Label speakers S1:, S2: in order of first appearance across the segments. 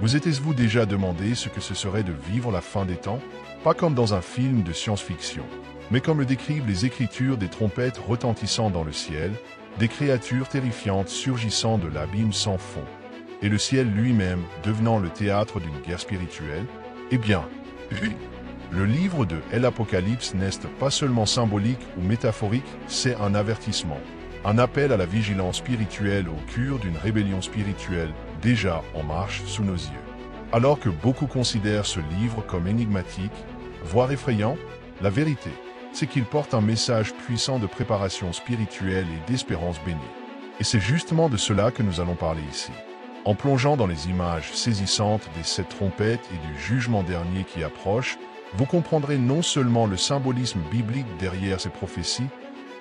S1: Vous êtes-vous déjà demandé ce que ce serait de vivre la fin des temps? Pas comme dans un film de science-fiction, mais comme le décrivent les Écritures, des trompettes retentissant dans le ciel, des créatures terrifiantes surgissant de l'abîme sans fond, et le ciel lui-même devenant le théâtre d'une guerre spirituelle. Eh bien, oui, le livre de l'Apocalypse n'est pas seulement symbolique ou métaphorique, c'est un avertissement, un appel à la vigilance spirituelle au cœur d'une rébellion spirituelle déjà en marche sous nos yeux. Alors que beaucoup considèrent ce livre comme énigmatique, voire effrayant, la vérité, c'est qu'il porte un message puissant de préparation spirituelle et d'espérance bénie. Et c'est justement de cela que nous allons parler ici. En plongeant dans les images saisissantes des 7 trompettes et du jugement dernier qui approche, vous comprendrez non seulement le symbolisme biblique derrière ces prophéties,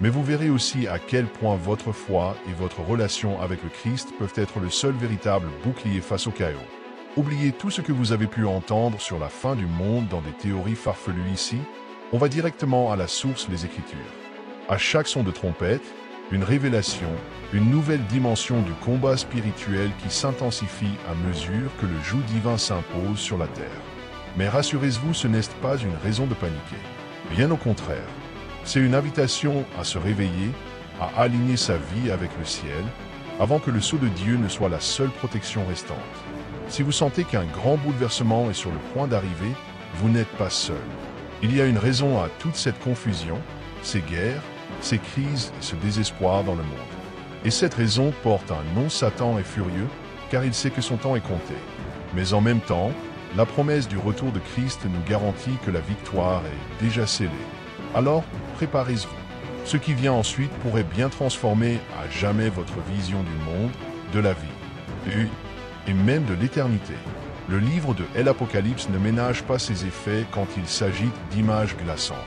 S1: mais vous verrez aussi à quel point votre foi et votre relation avec le Christ peuvent être le seul véritable bouclier face au chaos. Oubliez tout ce que vous avez pu entendre sur la fin du monde dans des théories farfelues ici. On va directement à la source, les Écritures. À chaque son de trompette, une révélation, une nouvelle dimension du combat spirituel qui s'intensifie à mesure que le joug divin s'impose sur la terre. Mais rassurez-vous, ce n'est pas une raison de paniquer. Bien au contraire. C'est une invitation à se réveiller, à aligner sa vie avec le ciel, avant que le sceau de Dieu ne soit la seule protection restante. Si vous sentez qu'un grand bouleversement est sur le point d'arriver, vous n'êtes pas seul. Il y a une raison à toute cette confusion, ces guerres, ces crises et ce désespoir dans le monde. Et cette raison porte un nom. Satan est furieux, car il sait que son temps est compté. Mais en même temps, la promesse du retour de Christ nous garantit que la victoire est déjà scellée. Alors, préparez-vous. Ce qui vient ensuite pourrait bien transformer à jamais votre vision du monde, de la vie, et même de l'éternité. Le livre de l'Apocalypse ne ménage pas ses effets quand il s'agit d'images glaçantes.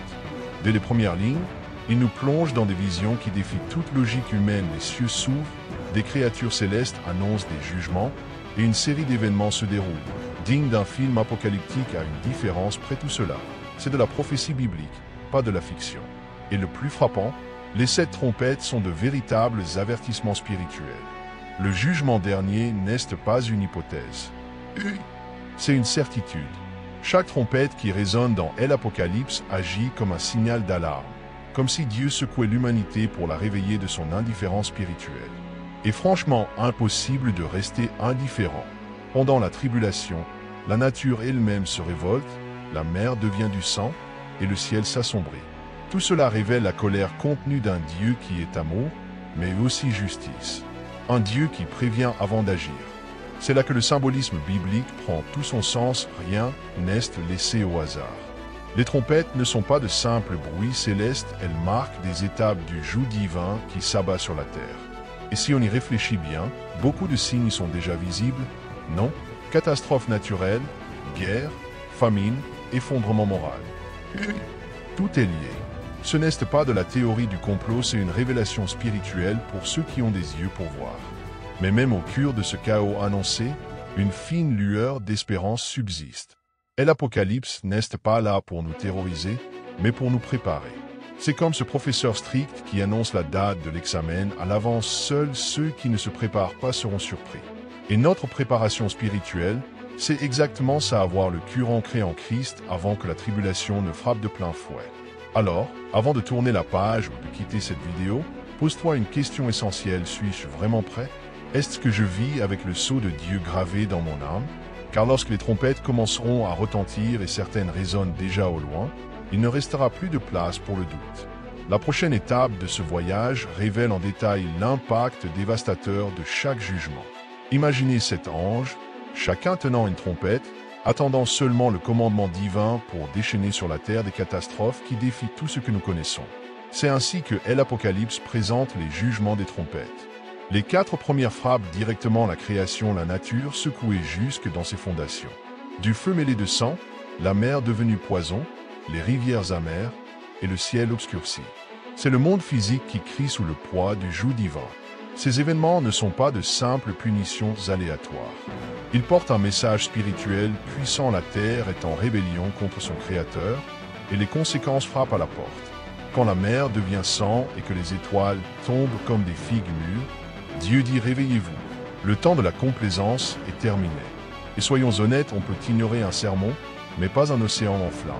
S1: Dès les premières lignes, il nous plonge dans des visions qui défient toute logique humaine. Les cieux s'ouvrent, des créatures célestes annoncent des jugements, et une série d'événements se déroule, digne d'un film apocalyptique. À une différence près, tout cela, c'est de la prophétie biblique, pas de la fiction. Et le plus frappant, les 7 trompettes sont de véritables avertissements spirituels. Le jugement dernier n'est pas une hypothèse. C'est une certitude. Chaque trompette qui résonne dans l'Apocalypse agit comme un signal d'alarme, comme si Dieu secouait l'humanité pour la réveiller de son indifférence spirituelle. Et franchement, impossible de rester indifférent. Pendant la tribulation, la nature elle-même se révolte, la mer devient du sang, et le ciel s'assombrit. Tout cela révèle la colère contenue d'un Dieu qui est amour, mais aussi justice. Un Dieu qui prévient avant d'agir. C'est là que le symbolisme biblique prend tout son sens, rien n'est laissé au hasard. Les trompettes ne sont pas de simples bruits célestes, elles marquent des étapes du joug divin qui s'abat sur la terre. Et si on y réfléchit bien, beaucoup de signes sont déjà visibles. Non, catastrophes naturelles, guerre, famine, effondrement moral. Tout est lié. Ce n'est pas de la théorie du complot, c'est une révélation spirituelle pour ceux qui ont des yeux pour voir. Mais même au cœur de ce chaos annoncé, une fine lueur d'espérance subsiste. Et l'Apocalypse n'est pas là pour nous terroriser, mais pour nous préparer. C'est comme ce professeur strict qui annonce la date de l'examen à l'avance. Seuls ceux qui ne se préparent pas seront surpris. Et notre préparation spirituelle, c'est exactement ça, avoir le cœur ancré en Christ avant que la tribulation ne frappe de plein fouet. Alors, avant de tourner la page ou de quitter cette vidéo, pose-toi une question essentielle. Suis-je vraiment prêt? Est-ce que je vis avec le sceau de Dieu gravé dans mon âme? Car lorsque les trompettes commenceront à retentir et certaines résonnent déjà au loin, il ne restera plus de place pour le doute. La prochaine étape de ce voyage révèle en détail l'impact dévastateur de chaque jugement. Imaginez 7 anges, chacun tenant une trompette, attendant seulement le commandement divin pour déchaîner sur la terre des catastrophes qui défient tout ce que nous connaissons. C'est ainsi que l'Apocalypse présente les jugements des trompettes. Les 4 premières frappent directement la création, la nature secouée jusque dans ses fondations. Du feu mêlé de sang, la mer devenue poison, les rivières amères et le ciel obscurci. C'est le monde physique qui crie sous le poids du joug divin. Ces événements ne sont pas de simples punitions aléatoires. Ils portent un message spirituel puissant. La terre est en rébellion contre son Créateur et les conséquences frappent à la porte. Quand la mer devient sang et que les étoiles tombent comme des figues mûres, Dieu dit: réveillez-vous. Le temps de la complaisance est terminé. Et soyons honnêtes, on peut ignorer un sermon, mais pas un océan en flammes.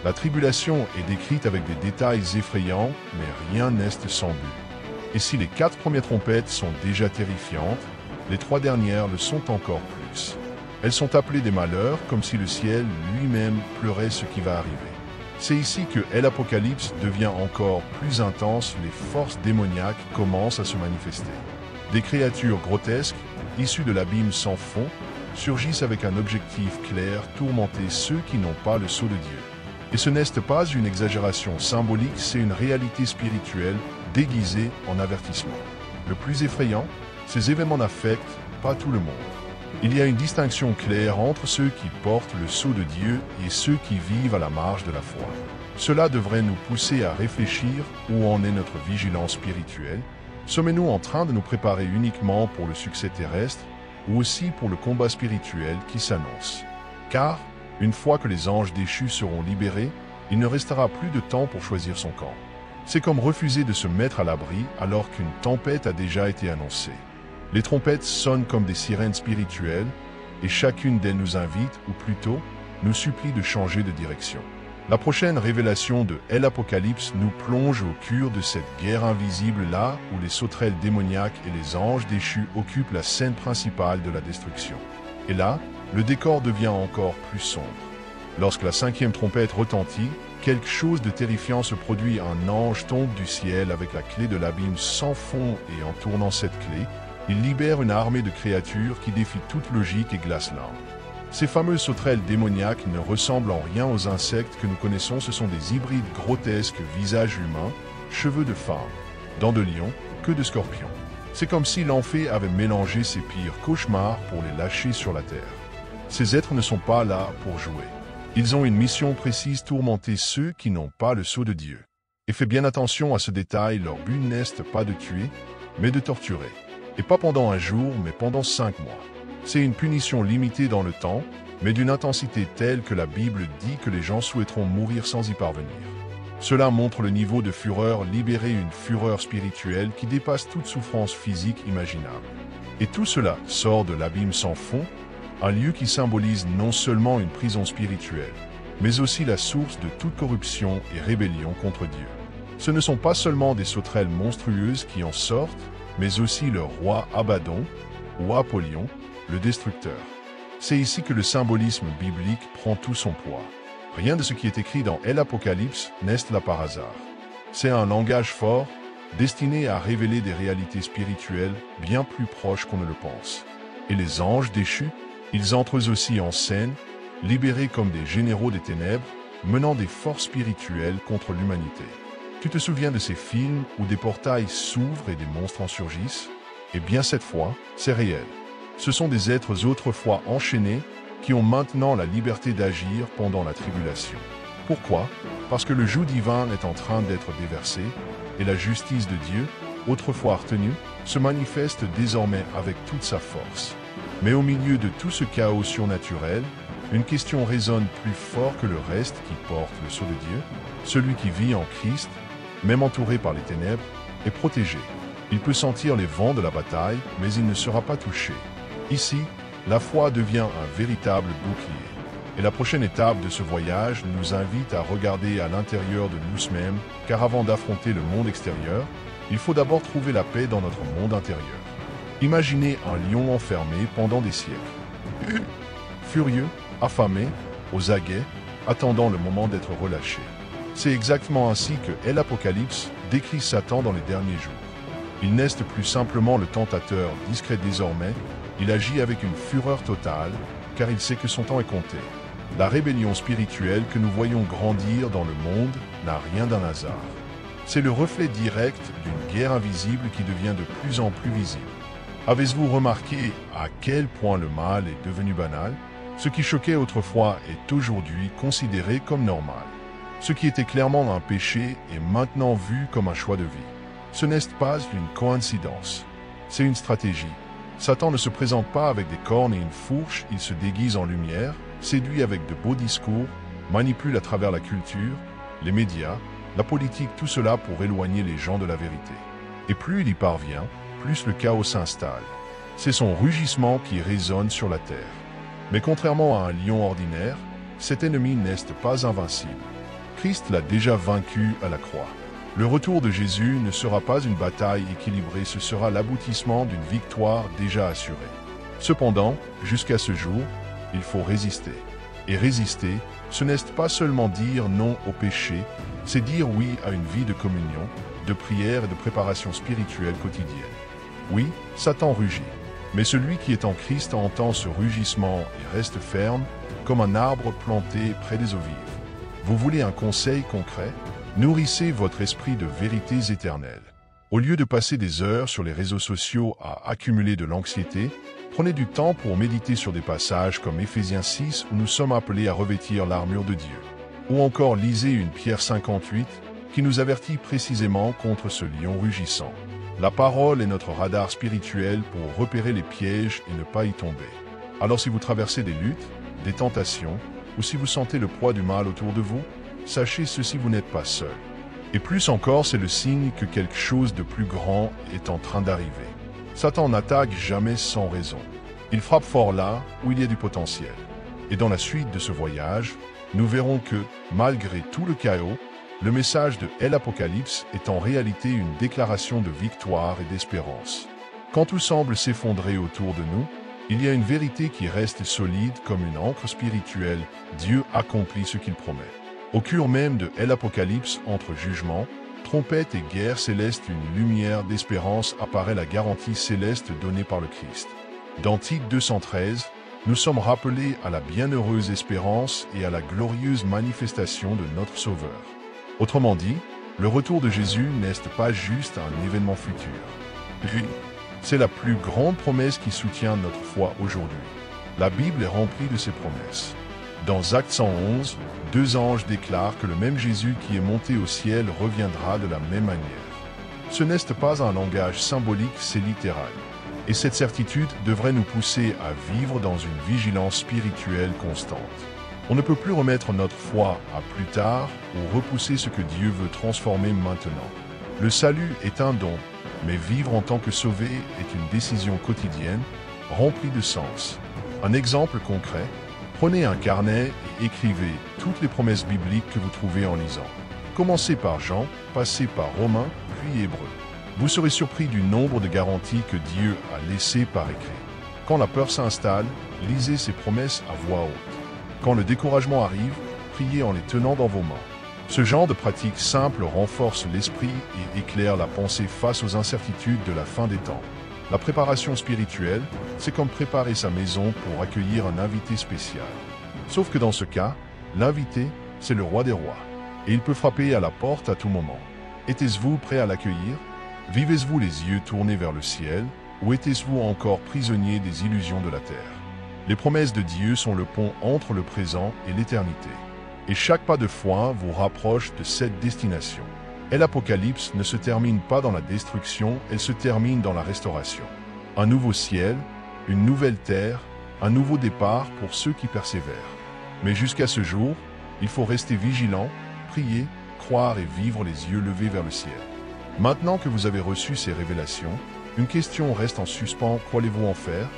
S1: La tribulation est décrite avec des détails effrayants, mais rien n'est sans but. Et si les 4 premières trompettes sont déjà terrifiantes, les 3 dernières le sont encore plus. Elles sont appelées des malheurs, comme si le ciel lui-même pleurait ce qui va arriver. C'est ici que l'Apocalypse devient encore plus intense, les forces démoniaques commencent à se manifester. Des créatures grotesques, issues de l'abîme sans fond, surgissent avec un objectif clair, tourmenter ceux qui n'ont pas le sceau de Dieu. Et ce n'est pas une exagération symbolique, c'est une réalité spirituelle déguisée en avertissement. Le plus effrayant, ces événements n'affectent pas tout le monde. Il y a une distinction claire entre ceux qui portent le sceau de Dieu et ceux qui vivent à la marge de la foi. Cela devrait nous pousser à réfléchir où en est notre vigilance spirituelle. Sommes-nous en train de nous préparer uniquement pour le succès terrestre ou aussi pour le combat spirituel qui s'annonce? Car, une fois que les anges déchus seront libérés, il ne restera plus de temps pour choisir son camp. C'est comme refuser de se mettre à l'abri alors qu'une tempête a déjà été annoncée. Les trompettes sonnent comme des sirènes spirituelles et chacune d'elles nous invite, ou plutôt, nous supplie de changer de direction. La prochaine révélation de l'Apocalypse nous plonge au cœur de cette guerre invisible là où les sauterelles démoniaques et les anges déchus occupent la scène principale de la destruction. Et là, le décor devient encore plus sombre. Lorsque la 5e trompette retentit, quelque chose de terrifiant se produit, un ange tombe du ciel avec la clé de l'abîme sans fond et en tournant cette clé, il libère une armée de créatures qui défient toute logique et glace l'âme. Ces fameuses sauterelles démoniaques ne ressemblent en rien aux insectes que nous connaissons, ce sont des hybrides grotesques, visages humains, cheveux de femme, dents de lion, queue de scorpion. C'est comme si l'enfer avait mélangé ses pires cauchemars pour les lâcher sur la terre. Ces êtres ne sont pas là pour jouer. Ils ont une mission précise, tourmenter ceux qui n'ont pas le sceau de Dieu. Et fais bien attention à ce détail, leur but n'est pas de tuer, mais de torturer. Et pas pendant un jour, mais pendant 5 mois. C'est une punition limitée dans le temps, mais d'une intensité telle que la Bible dit que les gens souhaiteront mourir sans y parvenir. Cela montre le niveau de fureur, libérer une fureur spirituelle qui dépasse toute souffrance physique imaginable. Et tout cela sort de l'abîme sans fond, un lieu qui symbolise non seulement une prison spirituelle, mais aussi la source de toute corruption et rébellion contre Dieu. Ce ne sont pas seulement des sauterelles monstrueuses qui en sortent, mais aussi le roi Abaddon, ou Apollyon, le destructeur. C'est ici que le symbolisme biblique prend tout son poids. Rien de ce qui est écrit dans l'Apocalypse n'est là par hasard. C'est un langage fort, destiné à révéler des réalités spirituelles bien plus proches qu'on ne le pense. Et les anges déchus, ils entrent eux aussi en scène, libérés comme des généraux des ténèbres, menant des forces spirituelles contre l'humanité. Tu te souviens de ces films où des portails s'ouvrent et des monstres en surgissent? Eh bien cette fois, c'est réel. Ce sont des êtres autrefois enchaînés qui ont maintenant la liberté d'agir pendant la tribulation. Pourquoi? Parce que le joug divin est en train d'être déversé et la justice de Dieu, autrefois retenue, se manifeste désormais avec toute sa force. Mais au milieu de tout ce chaos surnaturel, une question résonne plus fort que le reste qui porte le sceau de Dieu. Celui qui vit en Christ, même entouré par les ténèbres, est protégé. Il peut sentir les vents de la bataille, mais il ne sera pas touché. Ici, la foi devient un véritable bouclier. Et la prochaine étape de ce voyage nous invite à regarder à l'intérieur de nous-mêmes, car avant d'affronter le monde extérieur, il faut d'abord trouver la paix dans notre monde intérieur. Imaginez un lion enfermé pendant des siècles. Furieux, affamé, aux aguets, attendant le moment d'être relâché. C'est exactement ainsi que l'Apocalypse décrit Satan dans les derniers jours. Il n'est plus simplement le tentateur discret désormais, il agit avec une fureur totale, car il sait que son temps est compté. La rébellion spirituelle que nous voyons grandir dans le monde n'a rien d'un hasard. C'est le reflet direct d'une guerre invisible qui devient de plus en plus visible. Avez-vous remarqué à quel point le mal est devenu banal? Ce qui choquait autrefois est aujourd'hui considéré comme normal. Ce qui était clairement un péché est maintenant vu comme un choix de vie. Ce n'est pas une coïncidence, c'est une stratégie. Satan ne se présente pas avec des cornes et une fourche, il se déguise en lumière, séduit avec de beaux discours, manipule à travers la culture, les médias, la politique, tout cela pour éloigner les gens de la vérité. Et plus il y parvient, plus le chaos s'installe. C'est son rugissement qui résonne sur la terre. Mais contrairement à un lion ordinaire, cet ennemi n'est pas invincible. Christ l'a déjà vaincu à la croix. Le retour de Jésus ne sera pas une bataille équilibrée, ce sera l'aboutissement d'une victoire déjà assurée. Cependant, jusqu'à ce jour, il faut résister. Et résister, ce n'est pas seulement dire non au péché, c'est dire oui à une vie de communion, de prière et de préparation spirituelle quotidienne. Oui, Satan rugit, mais celui qui est en Christ entend ce rugissement et reste ferme, comme un arbre planté près des eaux vives. Vous voulez un conseil concret? Nourrissez votre esprit de vérités éternelles. Au lieu de passer des heures sur les réseaux sociaux à accumuler de l'anxiété, prenez du temps pour méditer sur des passages comme Éphésiens 6 où nous sommes appelés à revêtir l'armure de Dieu. Ou encore lisez une Pierre 58 qui nous avertit précisément contre ce lion rugissant. La parole est notre radar spirituel pour repérer les pièges et ne pas y tomber. Alors si vous traversez des luttes, des tentations, ou si vous sentez le poids du mal autour de vous, sachez ceci, vous n'êtes pas seul. Et plus encore, c'est le signe que quelque chose de plus grand est en train d'arriver. Satan n'attaque jamais sans raison. Il frappe fort là où il y a du potentiel. Et dans la suite de ce voyage, nous verrons que, malgré tout le chaos, le message de l'Apocalypse est en réalité une déclaration de victoire et d'espérance. Quand tout semble s'effondrer autour de nous, il y a une vérité qui reste solide comme une ancre spirituelle. Dieu accomplit ce qu'il promet. Au cœur même de l'Apocalypse, entre jugement, trompette et guerre céleste, une lumière d'espérance apparaît, la garantie céleste donnée par le Christ. Dans Tite 2:13, nous sommes rappelés à la bienheureuse espérance et à la glorieuse manifestation de notre Sauveur. Autrement dit, le retour de Jésus n'est pas juste un événement futur. C'est la plus grande promesse qui soutient notre foi aujourd'hui. La Bible est remplie de ces promesses. Dans Actes 111, 2 anges déclarent que le même Jésus qui est monté au ciel reviendra de la même manière. Ce n'est pas un langage symbolique, c'est littéral. Et cette certitude devrait nous pousser à vivre dans une vigilance spirituelle constante. On ne peut plus remettre notre foi à plus tard ou repousser ce que Dieu veut transformer maintenant. Le salut est un don, mais vivre en tant que sauvé est une décision quotidienne, remplie de sens. Un exemple concret, prenez un carnet et écrivez toutes les promesses bibliques que vous trouvez en lisant. Commencez par Jean, passez par Romains, puis Hébreux. Vous serez surpris du nombre de garanties que Dieu a laissées par écrit. Quand la peur s'installe, lisez ces promesses à voix haute. Quand le découragement arrive, priez en les tenant dans vos mains. Ce genre de pratique simple renforce l'esprit et éclaire la pensée face aux incertitudes de la fin des temps. La préparation spirituelle, c'est comme préparer sa maison pour accueillir un invité spécial. Sauf que dans ce cas, l'invité, c'est le roi des rois. Et il peut frapper à la porte à tout moment. Êtes-vous prêt à l'accueillir? Vivez-vous les yeux tournés vers le ciel, ou êtes-vous encore prisonnier des illusions de la terre? Les promesses de Dieu sont le pont entre le présent et l'éternité. Et chaque pas de foi vous rapproche de cette destination. Et l'Apocalypse ne se termine pas dans la destruction, elle se termine dans la restauration. Un nouveau ciel, une nouvelle terre, un nouveau départ pour ceux qui persévèrent. Mais jusqu'à ce jour, il faut rester vigilant, prier, croire et vivre les yeux levés vers le ciel. Maintenant que vous avez reçu ces révélations, une question reste en suspens, qu'allez-vous en faire?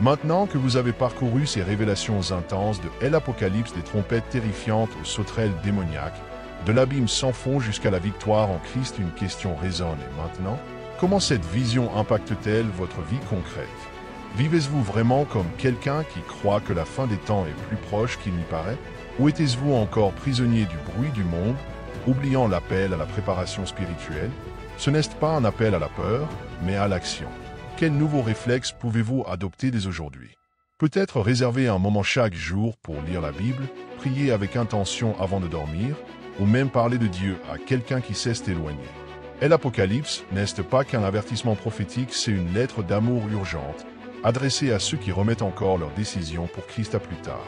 S1: Maintenant que vous avez parcouru ces révélations intenses de l'Apocalypse, des trompettes terrifiantes aux sauterelles démoniaques, de l'abîme sans fond jusqu'à la victoire en Christ, une question résonne. Et maintenant, comment cette vision impacte-t-elle votre vie concrète? Vivez-vous vraiment comme quelqu'un qui croit que la fin des temps est plus proche qu'il n'y paraît? Ou êtes-vous encore prisonnier du bruit du monde, oubliant l'appel à la préparation spirituelle? Ce n'est pas un appel à la peur, mais à l'action. Quels nouveaux réflexes pouvez-vous adopter dès aujourd'hui? Peut-être réserver un moment chaque jour pour lire la Bible, prier avec intention avant de dormir, ou même parler de Dieu à quelqu'un qui sait s'éloigner. Et l'Apocalypse n'est pas qu'un avertissement prophétique, c'est une lettre d'amour urgente, adressée à ceux qui remettent encore leurs décisions pour Christ à plus tard.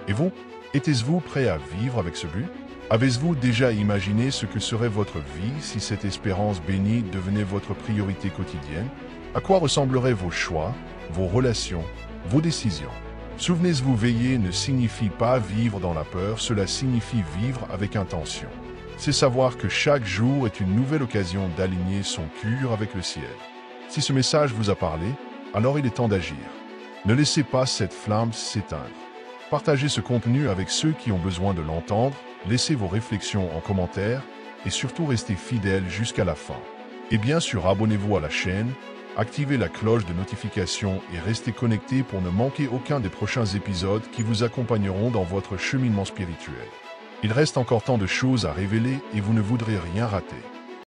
S1: Et vous, êtes-vous prêt à vivre avec ce but? Avez-vous déjà imaginé ce que serait votre vie si cette espérance bénie devenait votre priorité quotidienne? À quoi ressembleraient vos choix, vos relations, vos décisions? Souvenez-vous, veiller ne signifie pas vivre dans la peur, cela signifie vivre avec intention. C'est savoir que chaque jour est une nouvelle occasion d'aligner son cœur avec le ciel. Si ce message vous a parlé, alors il est temps d'agir. Ne laissez pas cette flamme s'éteindre. Partagez ce contenu avec ceux qui ont besoin de l'entendre, laissez vos réflexions en commentaire et surtout restez fidèles jusqu'à la fin. Et bien sûr, abonnez-vous à la chaîne, activez la cloche de notification et restez connectés pour ne manquer aucun des prochains épisodes qui vous accompagneront dans votre cheminement spirituel. Il reste encore tant de choses à révéler et vous ne voudrez rien rater.